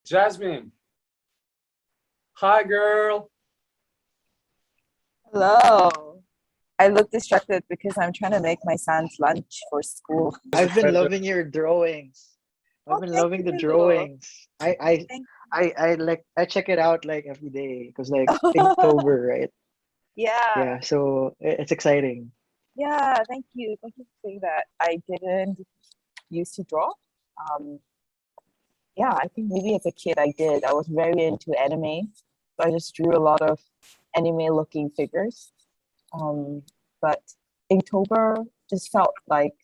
Jasmine. Hi, girl. Hello. I look distracted because I'm trying to make my son's lunch for school. I've been loving your drawings. I've Oh, been thank loving the you. drawings. I I Thank I check it out like every day because like you. Inktober, right? Yeah, Yeah, so it's exciting. yeah, thank you. Thank you for saying that. I didn't used to draw. Um, yeah, I think maybe as a kid I did. I was very into anime. So I just drew a lot of anime looking figures. Um, but Inktober just felt like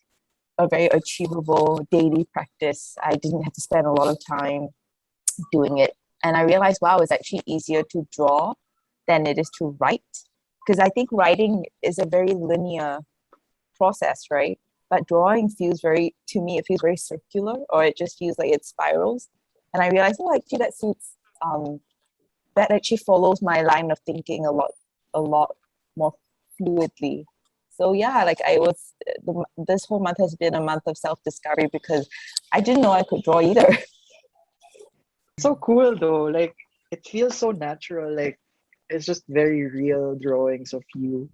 a very achievable daily practice. I didn't have to spend a lot of time doing it. And I realized, wow, it's actually easier to draw than it is to write. Because I think writing is a very linear process, right? But drawing feels very, to me, it feels very circular, or it just feels like it spirals. And I realized, oh, actually, that suits, that actually follows my line of thinking a lot more fluidly. So yeah, like this whole month has been a month of self discovery because I didn't know I could draw either. So cool though. Like it feels so natural. Like it's just very real drawings of you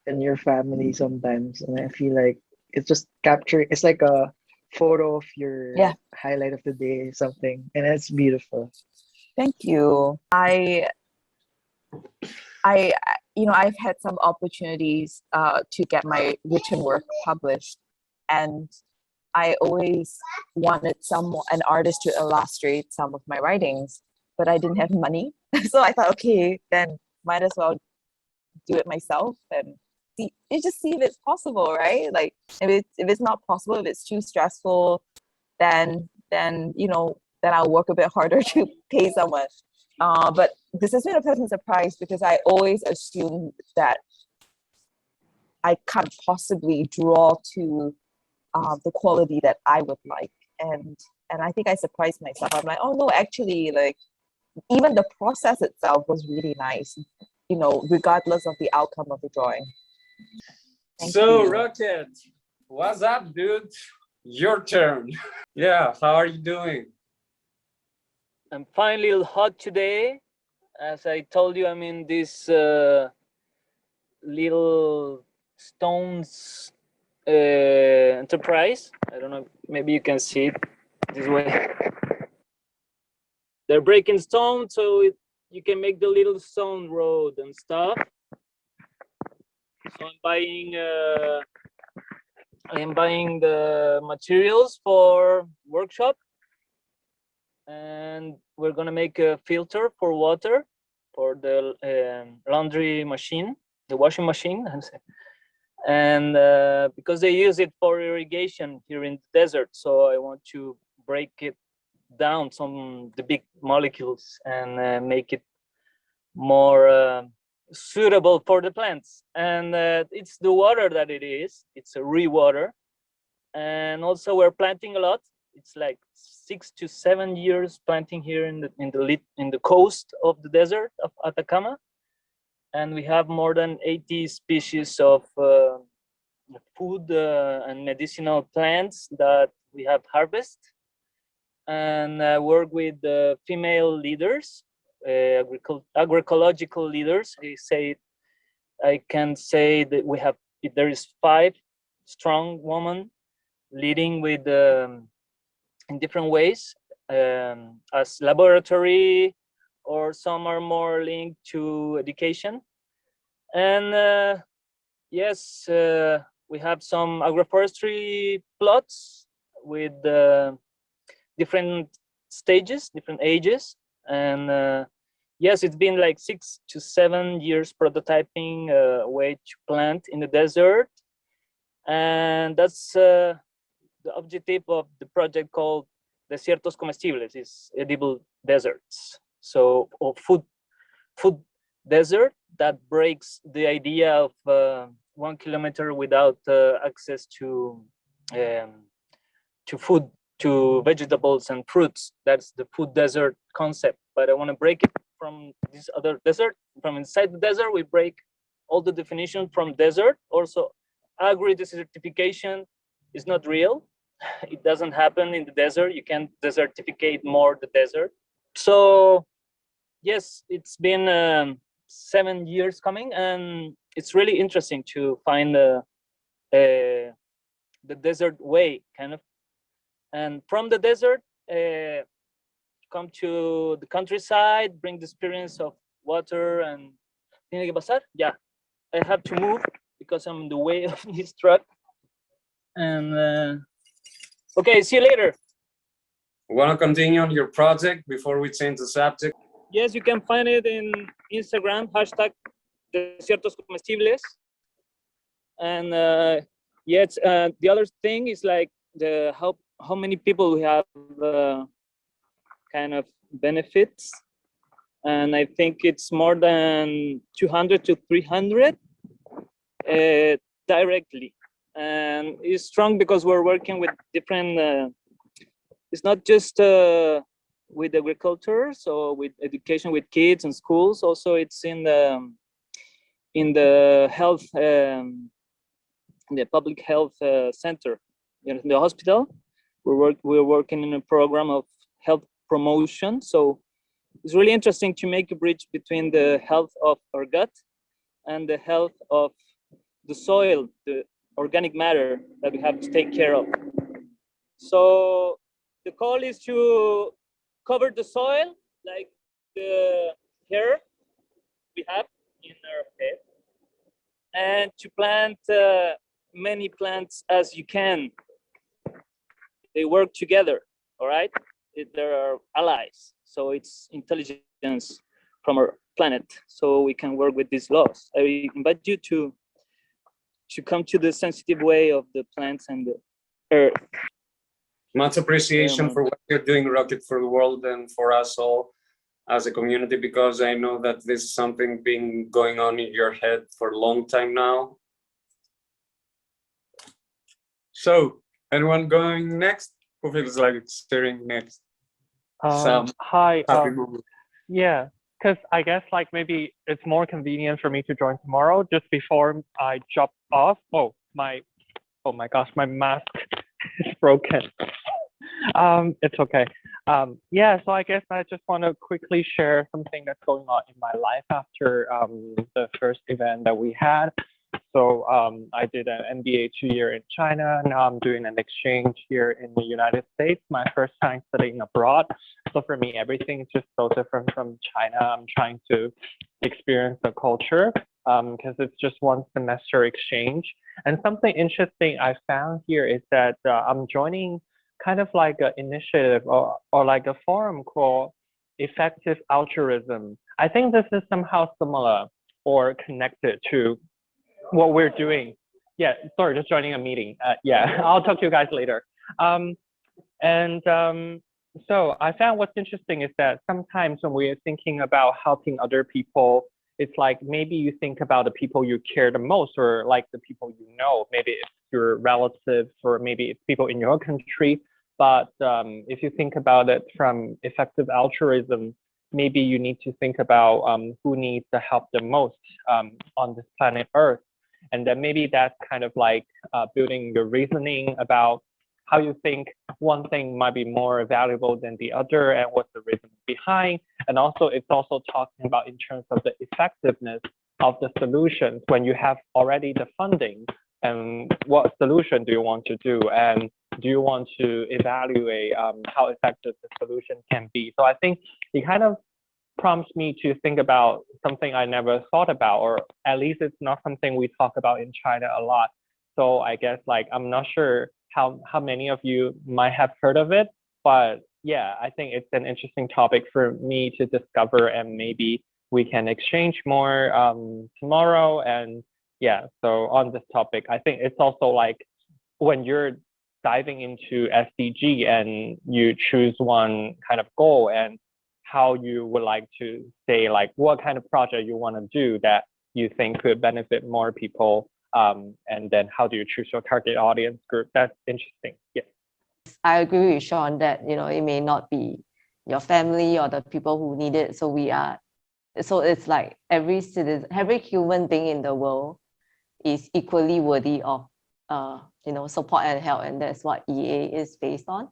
and your family sometimes. And I feel like it's just capturing, it's like a photo of your Yeah, highlight of the day, something. And it's beautiful. thank you. I I've had some opportunities to get my written work published, and I always wanted an artist to illustrate some of my writings, but I didn't have money. So I thought, okay, then might as well do it myself and see if it's possible, right? Like if it's not possible, if it's too stressful, then I'll work a bit harder to pay someone. But this has been a pleasant surprise because I always assumed that I can't possibly draw to the quality that I would like, and I think I surprised myself. I'm like, oh no, actually, like even the process itself was really nice. Regardless of the outcome of the drawing. Thank So, you. Rocket, what's up, dude? Your turn. Yeah, how are you doing? I'm fine, little hot today. As I told you, I'm in this little stones enterprise. I don't know, maybe you can see it this way. They're breaking stone so you can make the little stone road and stuff. So I'm buying the materials for workshop, and we're gonna make a filter for water for the laundry machine, the washing machine, and because they use it for irrigation here in the desert, so I want to break it down some the big molecules and make it more suitable for the plants. And it's the water that it is. It's a re-water, and also we're planting a lot. It's like 6 to 7 years planting here in the coast of the desert of Atacama, and we have more than 80 species of food and medicinal plants that we have harvest, and work with female leaders, agroecological leaders. I can say that there is 5 strong women leading with in different ways, as laboratory, or some are more linked to education. And yes, we have some agroforestry plots with different stages, different ages. And yes, it's been like 6 to 7 years prototyping a way to plant in the desert. And that's the objective of the project called Desiertos Comestibles, is edible deserts. So, or food desert that breaks the idea of 1 kilometer without access um, to food, to vegetables and fruits. That's the food desert concept. But I want to break it from this other desert. From inside the desert, we break all the definition from desert. Also, agri-desertification is not real. It doesn't happen in the desert. You can't desertificate more the desert. So yes, it's been 7 years coming, and it's really interesting to find the desert way, kind of, and from the desert come to the countryside, bring the experience of water and tiene que pasar. Yeah, I have to move because I'm in the way of this truck. And okay, see you later. Want to continue on your project before we change the subject? Yes, you can find it in Instagram, hashtag Desiertos Comestibles. And yes, the other thing is like the how many people we have kind of benefits, and I think it's more than 200 to 300 directly, and it's strong because we're working with different. It's not just with agriculture, so with education with kids and schools. Also, it's in the health. In the public health center, in the hospital, we're working in a program of health promotion. So it's really interesting to make a bridge between the health of our gut and the health of the soil, the organic matter that we have to take care of. So the call is to cover the soil like the hair we have in our head, and to plant many plants as you can. They work together, all right? There are allies, so it's intelligence from our planet, so we can work with these laws. I invite you to come to the sensitive way of the plants and the earth. Much appreciation for what you're doing, Rocket, for the world and for us all as a community, because I know that this is something been going on in your head for a long time now. So, anyone going next? Who feels like steering next? Hi. Happy moment. Yeah, because I guess like maybe it's more convenient for me to join tomorrow just before I drop off. Oh my gosh, my mask is broken. It's okay. Yeah, so I guess I just want to quickly share something that's going on in my life after the first event that we had. So I did an MBA 2-year in China. Now I'm doing an exchange here in the United States. My first time studying abroad. So for me, everything is just so different from China. I'm trying to experience the culture because it's just one semester exchange. And something interesting I found here is that I'm joining kind of like an initiative or like a forum called Effective Altruism. I think this is somehow similar or connected to what we're doing. Yeah, sorry, just joining a meeting. Yeah, I'll talk to you guys later. So I found what's interesting is that sometimes when we're thinking about helping other people, it's like maybe you think about the people you care the most, or like the people you know, maybe it's your relatives, or maybe it's people in your country. But if you think about it from effective altruism, maybe you need to think about who needs the help the most on this planet Earth. And then maybe that's kind of like building your reasoning about how you think one thing might be more valuable than the other and what's the reason behind. And also it's also talking about in terms of the effectiveness of the solutions when you have already the funding, and what solution do you want to do, and do you want to evaluate how effective the solution can be. So I think it kind of prompts me to think about something I never thought about, or at least it's not something we talk about in China a lot. So I guess like, I'm not sure how many of you might have heard of it, but yeah, I think it's an interesting topic for me to discover, and maybe we can exchange more tomorrow. And yeah, so on this topic, I think it's also like when you're diving into SDG and you choose one kind of goal and how you would like to say, like what kind of project you want to do that you think could benefit more people, and then how do you choose your target audience group? That's interesting. Yeah. I agree with Sean that it may not be your family or the people who need it. So it's like every citizen, every human being in the world is equally worthy of support and help, and that's what EA is based on.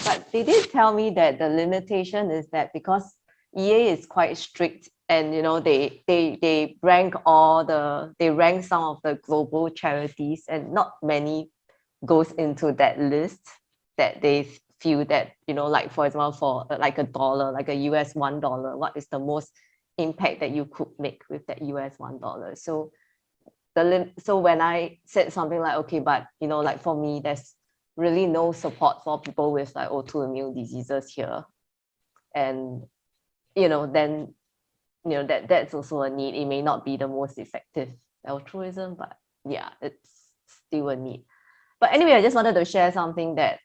But they did tell me that the limitation is that because EA is quite strict, and they rank some of the global charities, and not many goes into that list, that they feel that, like for example, for like a dollar, like a US $1, what is the most impact that you could make with that US $1? So when I said something like, okay, but like for me, there's really no support for people with like autoimmune diseases here, and then that's also a need. It may not be the most effective altruism, but yeah, it's still a need. But anyway, I just wanted to share something that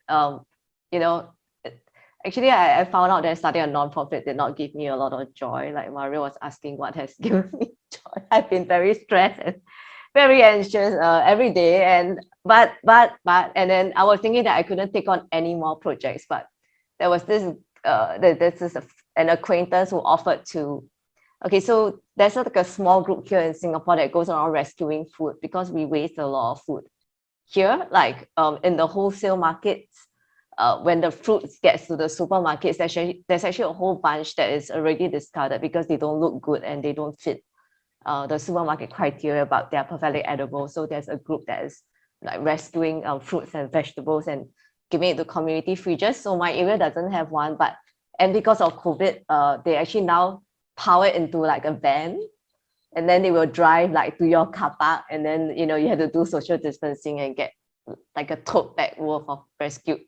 actually I found out that starting a nonprofit did not give me a lot of joy. Like Mario was asking what has given me joy. I've been very stressed and very anxious every day, and then I was thinking that I couldn't take on any more projects, but there was this an acquaintance who offered to. Okay, so there's like a small group here in Singapore that goes around rescuing food, because we waste a lot of food here. Like in the wholesale markets, when the fruits gets to the supermarkets, there's actually a whole bunch that is already discarded because they don't look good and they don't fit the supermarket criteria, but they're perfectly edible. So there's a group that is like rescuing fruits and vegetables and giving it to community fridges. So my area doesn't have one, and because of COVID, they actually now power it into like a van, and then they will drive like to your car park, and then you have to do social distancing and get like a tote bag worth of rescued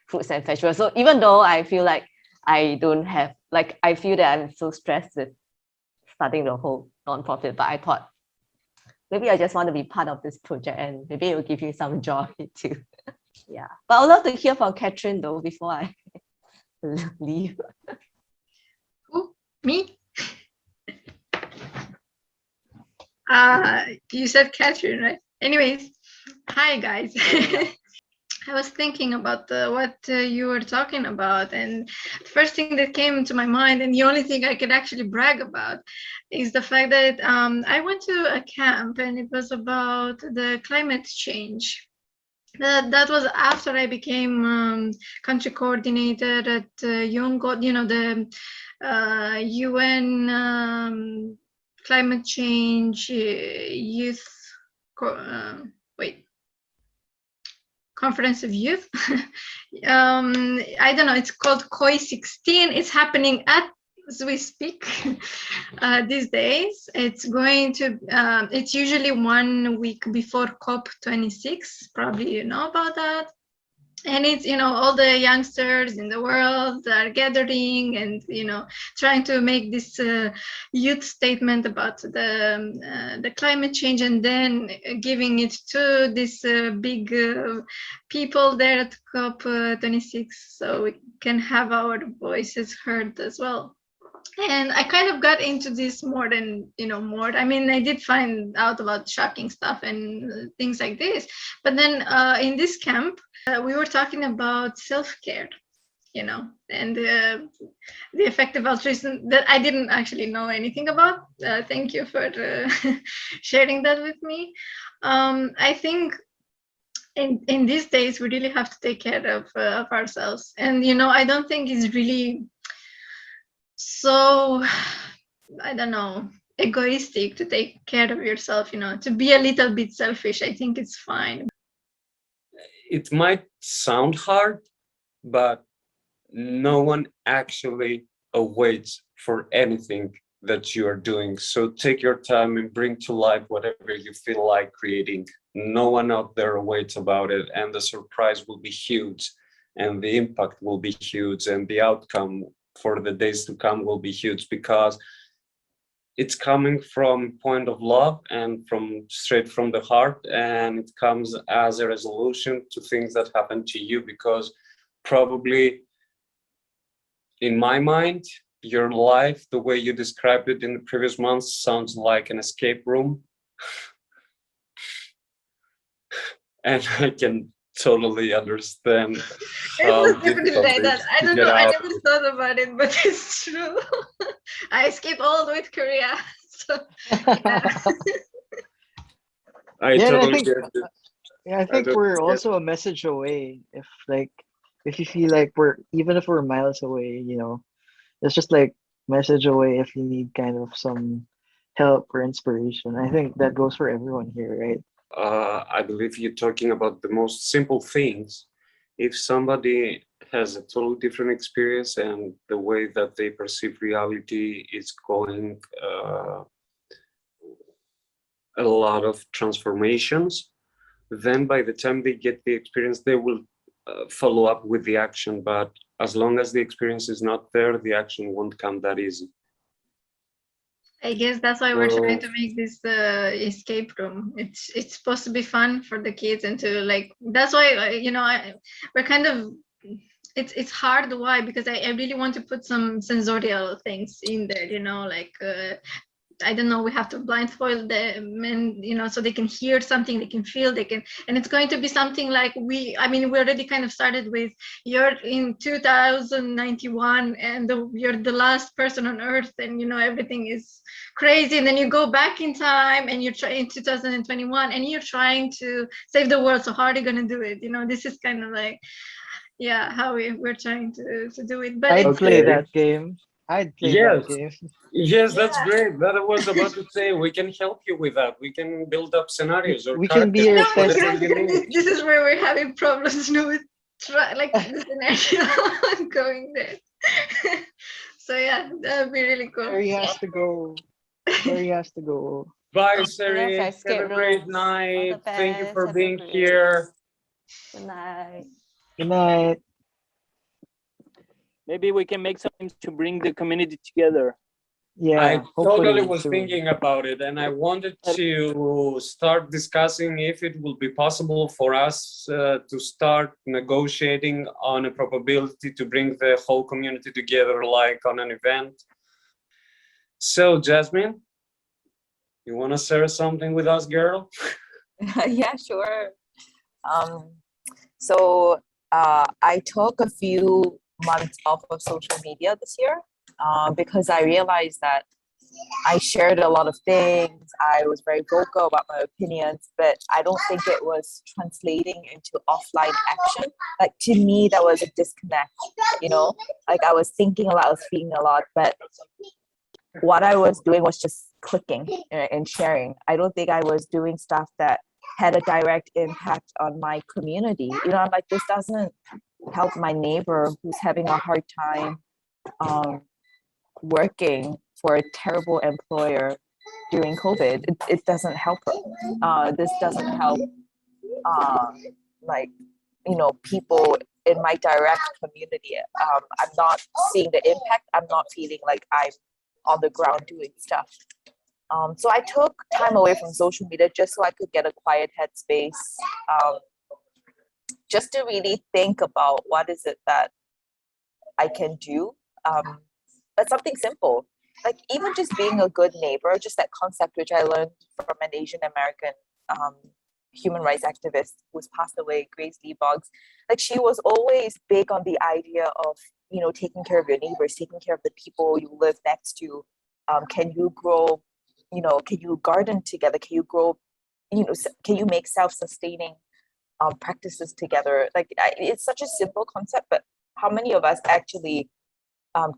fruits and vegetables. So even though I feel like I don't have, like, I feel that I'm so stressed with starting the whole nonprofit, but I thought maybe I just want to be part of this project, and maybe it will give you some joy too. Yeah, but I would love to hear from Catherine though before I leave. Who? Me? You said Catherine, right? Anyways, hi guys. I was thinking about what you were talking about, and the first thing that came to my mind, and the only thing I could actually brag about, is the fact that I went to a camp, and it was about the climate change. That was after I became country coordinator at UNGO, the UN climate change youth. Conference of Youth. I don't know, it's called COI 16. It's happening as we speak these days. It's going to, it's usually 1 week before COP 26. Probably you know about that. And it's, all the youngsters in the world are gathering and, trying to make this youth statement about the climate change, and then giving it to this big people there at COP 26, so we can have our voices heard as well. And I kind of got into this more than, I mean, I did find out about shocking stuff and things like this. But then in this camp, we were talking about self-care, and the effective altruism that I didn't actually know anything about. Thank you for sharing that with me. I think in these days, we really have to take care of ourselves. And, I don't think it's really so, I don't know, egoistic to take care of yourself, to be a little bit selfish. I think it's fine. It might sound hard, but no one actually awaits for anything that you are doing. So take your time and bring to life whatever you feel like creating. No one out there waits about it, and the surprise will be huge, and the impact will be huge, and the outcome for the days to come will be huge, because it's coming from point of love and straight from the heart, and it comes as a resolution to things that happen to you. Because probably, in my mind, your life, the way you described it in the previous months, sounds like an escape room. And I can totally understand It how was definitely difficult like it that. is I to don't get know. I out. never thought about it, but it's true. I escaped all the way to Korea. So, yeah. I Yeah, and I totally think get it. I think don't we're get also a message away if like if you feel like even if we're miles away, it's just like message away if you need kind of some help or inspiration. I think that goes for everyone here, right? I believe you're talking about the most simple things. If somebody has a totally different experience and the way that they perceive reality is going a lot of transformations, then by the time they get the experience, they will follow up with the action. But as long as the experience is not there, the action won't come that easy. I guess that's why we're trying So- to make this escape room. It's supposed to be fun for the kids and to like. That's why we're kind of. It's hard. Why? Because I really want to put some sensorial things in there. Like. I don't know, we have to blindfold them and so they can hear something, they can feel, and it's going to be something like we already kind of started with you're in 2091 and you're the last person on earth and everything is crazy, and then you go back in time and you're in 2021 and you're trying to save the world. So how are you going to do it? This is kind of like how we're trying to do it, but I'd it's play Okay. that game. I'd play Yes. that game. Yes, that's great. That I was about to say. We can help you with that. We can build up scenarios or We can be characters, your whatever you need. this is where we're having problems with like the scenario going there. So yeah, that would be really cool. Where he has to go. Where he has to go. Bye, love Sari. Have escape a great rooms. night. All the Thank you best. for Have a being great- here. Good night. Good night. Maybe we can make something to bring the community together. Yeah, I totally hopefully was soon. thinking about it, and I wanted to start discussing if it will be possible for us to start negotiating on a probability to bring the whole community together, like on an event. So, Jasmine, you want to share something with us, girl? Yeah, sure. So I took a few months off of social media this year because I realized that I shared a lot of things. I was very vocal about my opinions, but I don't think it was translating into offline action. Like to me, that was a disconnect, like I was thinking a lot, I was feeling a lot, but what I was doing was just clicking and sharing. I don't think I was doing stuff that had a direct impact on my community. I'm like, this doesn't help my neighbor who's having a hard time working for a terrible employer during COVID. It doesn't help her. This doesn't help people in my direct community. I'm not seeing the impact. I'm not feeling like I'm on the ground doing stuff. So I took time away from social media just so I could get a quiet headspace, just to really think about what is it that I can do. But something simple, like even just being a good neighbor, just that concept which I learned from an Asian American human rights activist who's passed away, Grace Lee Boggs. Like she was always big on the idea of, taking care of your neighbors, taking care of the people you live next to. Can you grow, can you garden together? Can you grow, can you make self-sustaining practices together? Like it's such a simple concept, but how many of us actually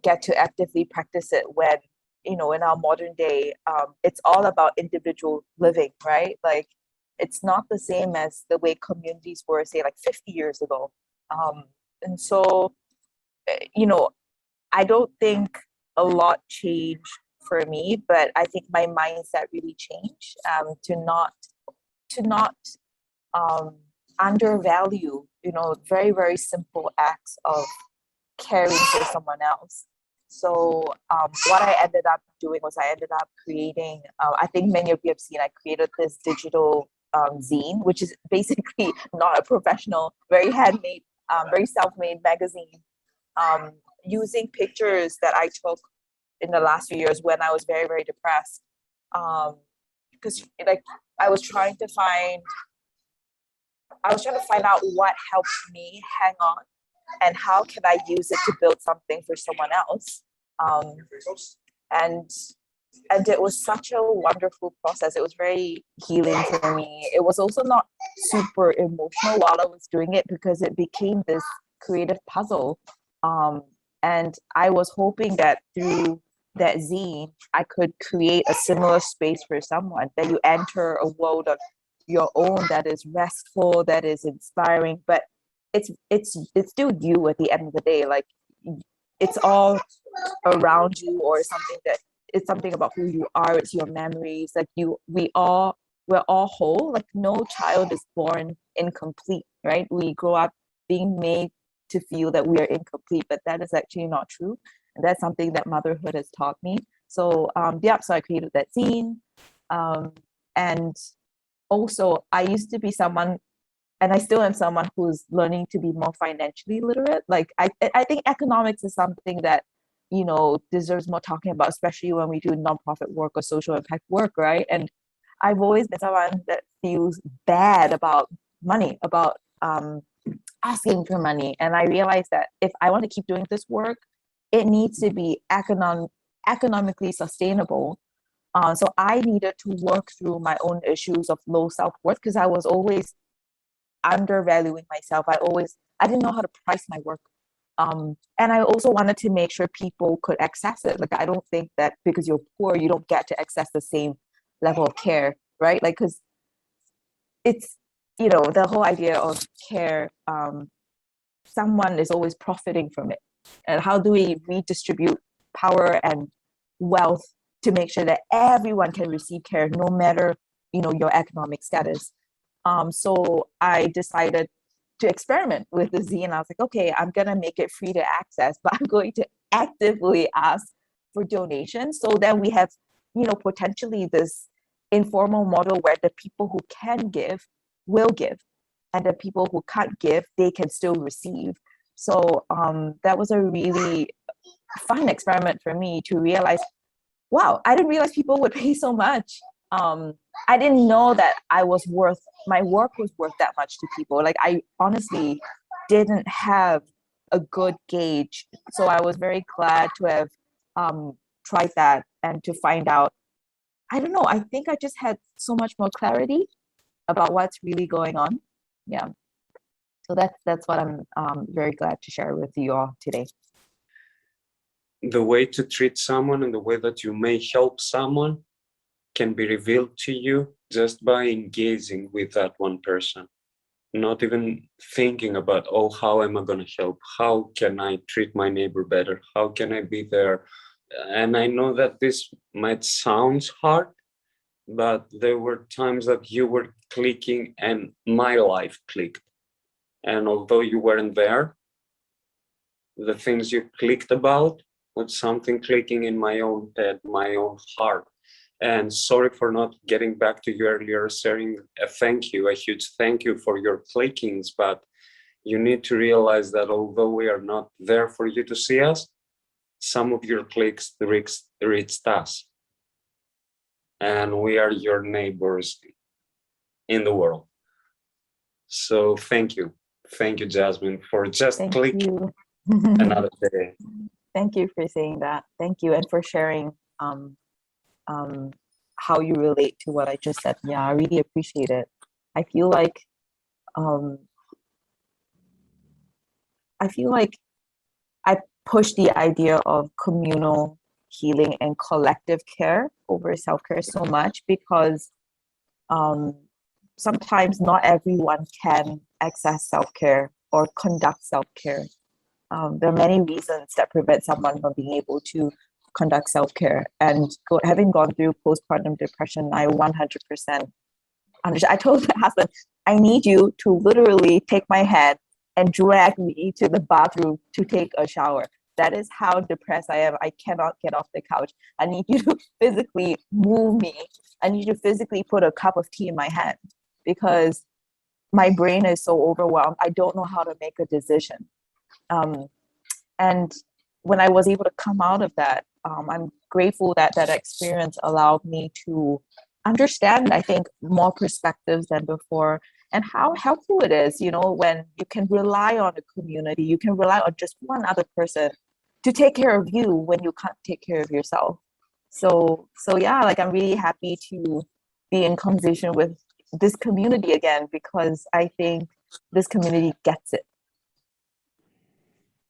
get to actively practice it when, in our modern day, it's all about individual living, right? Like it's not the same as the way communities were, say, like 50 years ago. And so, I don't think a lot changed for me, but I think my mindset really changed to not undervalue, very, very simple acts of caring for someone else. So what I ended up doing was I ended up creating, I think many of you have seen, I created this digital zine, which is basically not a professional, very handmade, very self-made magazine, using pictures that I took in the last few years when I was very, very depressed. Because like I was trying to find out what helps me hang on and how can I use it to build something for someone else. And it was such a wonderful process. It was very healing for me. It was also not super emotional while I was doing it because it became this creative puzzle. And I was hoping that through that zine, I could create a similar space for someone, that you enter a world of your own that is restful, that is inspiring, but it's still you at the end of the day. Like, it's all around you, or something that it's something about who you are. It's your memories. Like, we're all whole. Like, no child is born incomplete, right? We grow up being made to feel that we are incomplete, but that is actually not true. And that's something that motherhood has taught me. So so I created that zine. And also, I used to be someone, and I still am someone who's learning to be more financially literate. Like, I think economics is something that, deserves more talking about, especially when we do nonprofit work or social impact work, right? And I've always been someone that feels bad about money, about asking for money. And I realized that if I want to keep doing this work, it needs to be economically sustainable. So I needed to work through my own issues of low self-worth, because I was always undervaluing myself. I didn't know how to price my work. And I also wanted to make sure people could access it. Like, I don't think that because you're poor, you don't get to access the same level of care, right? Like, because it's, the whole idea of care, someone is always profiting from it. And how do we redistribute power and wealth to make sure that everyone can receive care, no matter, your economic status? So I decided to experiment with the zine. I was like, okay, I'm gonna make it free to access, but I'm going to actively ask for donations, so that we have, potentially this informal model where the people who can give will give, and the people who can't give, they can still receive. So that was a really fun experiment for me to realize, wow, I didn't realize people would pay so much. I didn't know that my work was worth that much to people. Like, I honestly didn't have a good gauge. So I was very glad to have tried that, and to find out, I don't know, I think I just had so much more clarity about what's really going on. Yeah. So that's what I'm very glad to share with you all today. The way to treat someone and the way that you may help someone can be revealed to you just by engaging with that one person, not even thinking about, oh, how am I going to help? How can I treat my neighbor better? How can I be there? And I know that this might sound hard, but there were times that you were clicking and my life clicked. And although you weren't there, the things you clicked about was something clicking in my own head, my own heart. And sorry for not getting back to you earlier, sharing a huge thank you for your clickings, but you need to realize that although we are not there for you to see us, some of your clicks reached us. And we are your neighbors in the world. So thank you. Thank you, Jasmine, for just clicking another day. Thank you for saying that. Thank you. And for sharing how you relate to what I just said. Yeah, I really appreciate it. I feel like I push the idea of communal healing and collective care over self-care so much, because sometimes not everyone can access self-care or conduct self-care. There are many reasons that prevent someone from being able to conduct self-care. And having gone through postpartum depression, I 100% understand. I told my husband, I need you to literally take my hand and drag me to the bathroom to take a shower. That is how depressed I am. I cannot get off the couch. I need you to physically move me. I need you to physically put a cup of tea in my hand, because my brain is so overwhelmed. I don't know how to make a decision. And when I was able to come out of that, I'm grateful that that experience allowed me to understand, I think, more perspectives than before, and how helpful it is, when you can rely on a community, you can rely on just one other person to take care of you when you can't take care of yourself. So yeah, like, I'm really happy to be in conversation with this community again, because I think this community gets it.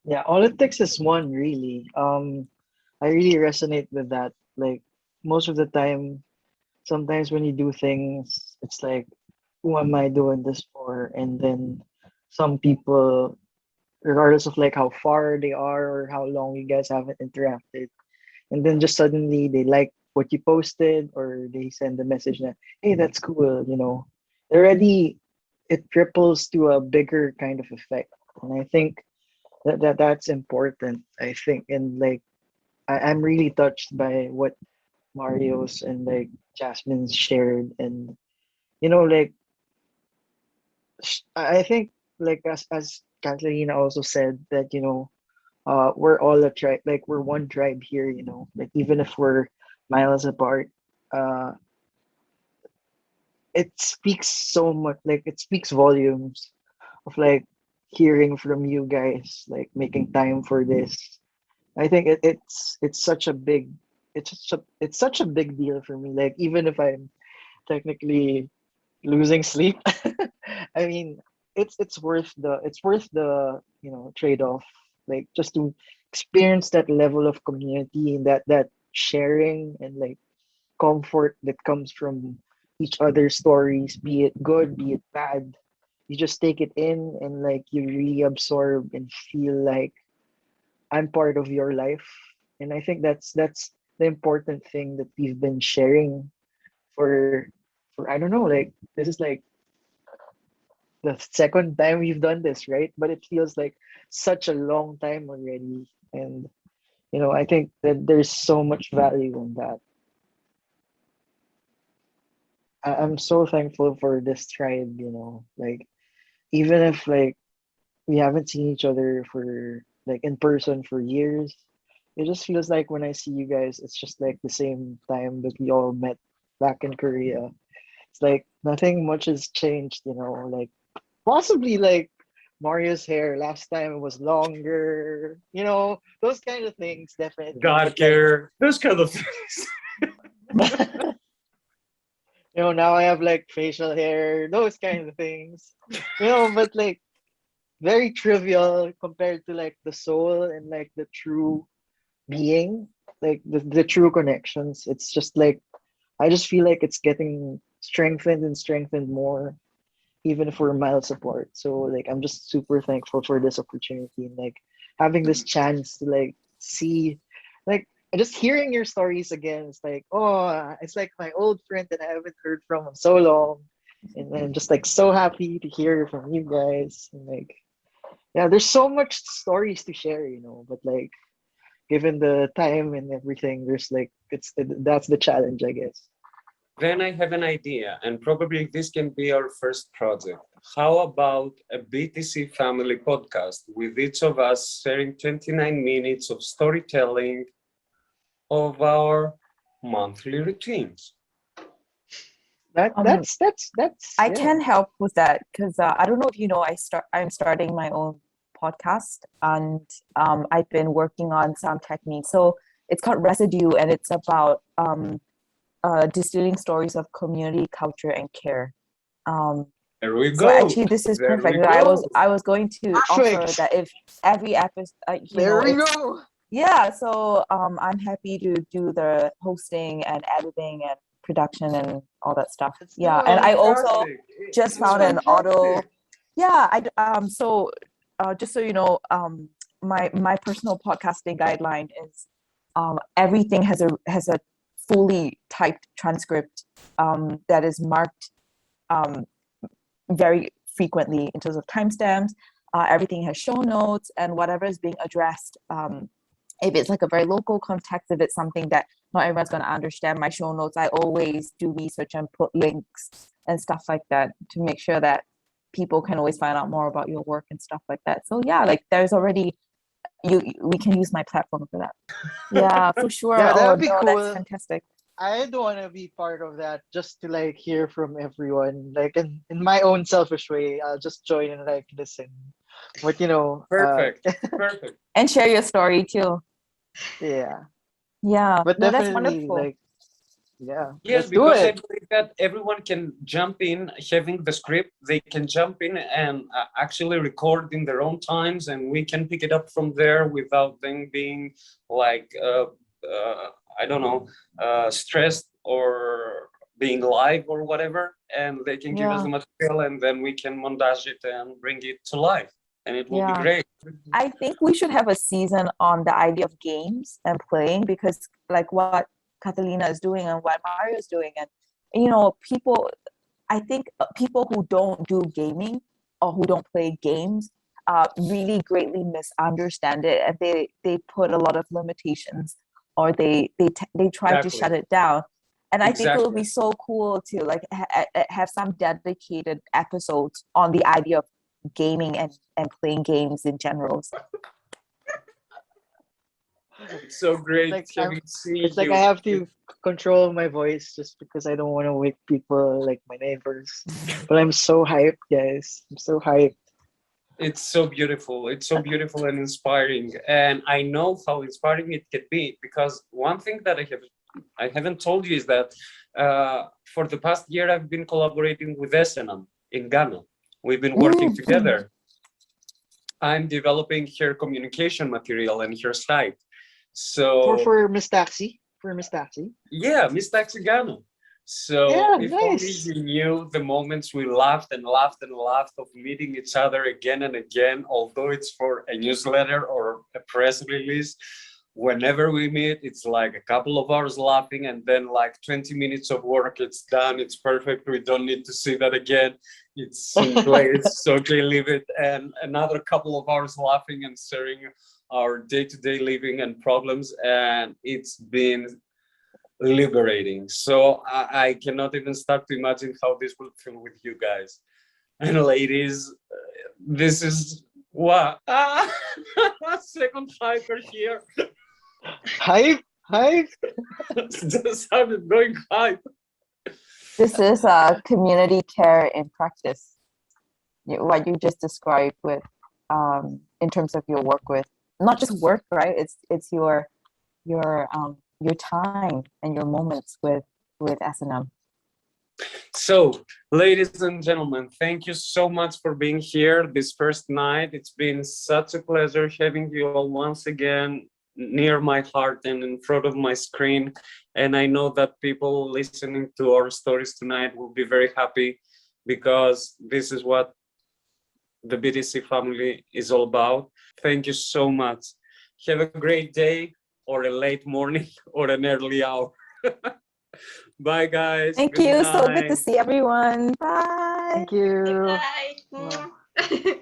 Yeah, all it takes is one, really. I really resonate with that. Like most of the time, sometimes when you do things, it's like, who am I doing this for? And then some people, regardless of like how far they are or how long you guys haven't interacted, and then just suddenly they like what you posted or they send a message that, hey, that's cool, you know. Already it ripples to a bigger kind of effect. And I think that's important, I think. And like I'm really touched by what Mario's and like Jasmine's shared. And you know, like I think like as Catalina also said that, you know, we're all a tribe, like we're one tribe here, you know, like even if we're miles apart, uh it speaks so much, like it speaks volumes of like hearing from you guys, like making time for this. I think it's such a big, it's such a big deal for me. Like even if I'm technically losing sleep, I mean it's worth the, you know, trade-off. Like just to experience that level of community and that sharing and like comfort that comes from each other's stories, be it good, be it bad. You just take it in and like you really absorb and feel like I'm part of your life. And I think that's the important thing that we've been sharing for I don't know, like this is like the second time we've done this, right? But it feels like such a long time already. And you know, I think that there's so much value in that. I'm so thankful for this tribe, you know, like even if like we haven't seen each other for like in person for years, it just feels like when I see you guys, it's just like the same time that we all met back in Korea. It's like nothing much has changed, you know, like possibly like Mario's hair last time it was longer, you know, those kind of things definitely. God But like care, those kind of things. you know, now I have like facial hair, those kind of things. You know, but like very trivial compared to like the soul and like the true being, like the true connections. It's just like I just feel like it's getting strengthened and strengthened more, even if we're miles apart. So like I'm just super thankful for this opportunity and like having this chance to like see, like just hearing your stories again. It's like, oh, it's like my old friend that I haven't heard from in so long, and I'm just like so happy to hear from you guys. And like, yeah, there's so much stories to share, you know, but like given the time and everything, there's like that's the challenge, I guess. Then I have an idea, and probably this can be our first project. How about a BTC family podcast with each of us sharing 29 minutes of storytelling of our monthly routines? Um, That's I yeah. can help with that because I don't know if you know, I'm starting my own podcast, and I've been working on some techniques. So it's called Residue, and it's about distilling stories of community, culture, and care. Um, There we so go. actually, this is There we perfect. I was go. I was going to offer Perfect. that if every episode, There we it's go. yeah. So I'm happy to do the hosting and editing and production and all that stuff. Let's do Yeah, and it. I also Fantastic. just It's found an auto. fantastic. Yeah, so just so you know, my personal podcasting guideline is everything has a fully typed transcript that is marked um, very frequently in terms of timestamps. Everything has show notes and whatever is being addressed. If it's like a very local context, if it's something that not everyone's going to understand my show notes, I always do research and put links and stuff like that to make sure that people can always find out more about your work and stuff like that. So yeah, like there's already we can use my platform for that. Yeah, for sure. Yeah, Oh that'd be no, that's cool. fantastic. I don't want to be part of that just to like hear from everyone. Like in my own selfish way, I'll just join and like listen. But you know, Perfect. Perfect. And share your story too. yeah. Yeah, But no, that's definitely wonderful. like Yeah, Yes, let's do because I it. believe that everyone can jump in, having the script, they can jump in and actually record in their own times, and we can pick it up from there without them being like, I don't know, stressed or being live or whatever. And they can give us Yeah. the material, and then we can montage it and bring it to life, and it will be Yeah. great. I think we should have a season on the idea of games and playing, because like what Catalina is doing and what Mario is doing, and people, I think people who don't do gaming or who don't play games really greatly misunderstand it, and they put a lot of limitations, or they try to shut Exactly. it down. And I think it would Exactly. be so cool to like have some dedicated episodes on the idea of gaming and playing games in general. It's so great Like having seen it's like you. I have to control my voice just because I don't want to wake people like my neighbors. But I'm so hyped, guys. I'm so hyped. It's so beautiful. It's so beautiful and inspiring. And I know how inspiring it can be, because one thing that I haven't told you is that for the past year I've been collaborating with SNM in Ghana. We've been working together. I'm developing her communication material and her site. So For Miss Taxi. For Miss Taxi. yeah, Miss Taxi Ghana. So Yeah, if only nice. you knew the moments we laughed and laughed and laughed of meeting each other again and again, although it's for a newsletter or a press release. Whenever we meet, it's like a couple of hours laughing, and then like 20 minutes of work, it's done, it's perfect, we don't need to see that again. It's in place, so okay, leave it. And another couple of hours laughing and sharing our day-to-day living and problems, and it's been liberating. So I cannot even start to imagine how this will feel with you guys. And ladies, this is what? Second hyper here. Hype, hype. Just started going hype. This is community care in practice. What you just described with, in terms of your work with, not just work, right? It's your time and your moments with S&M. So, ladies and gentlemen, thank you so much for being here this first night. It's been such a pleasure having you all once again near my heart and in front of my screen. And I know that people listening to our stories tonight will be very happy, because this is what the BTC family is all about. Thank you so much. Have a great day, or a late morning, or an early hour. Bye, guys. Thank Good you. So good to night. see everyone. Bye. Thank you. Bye.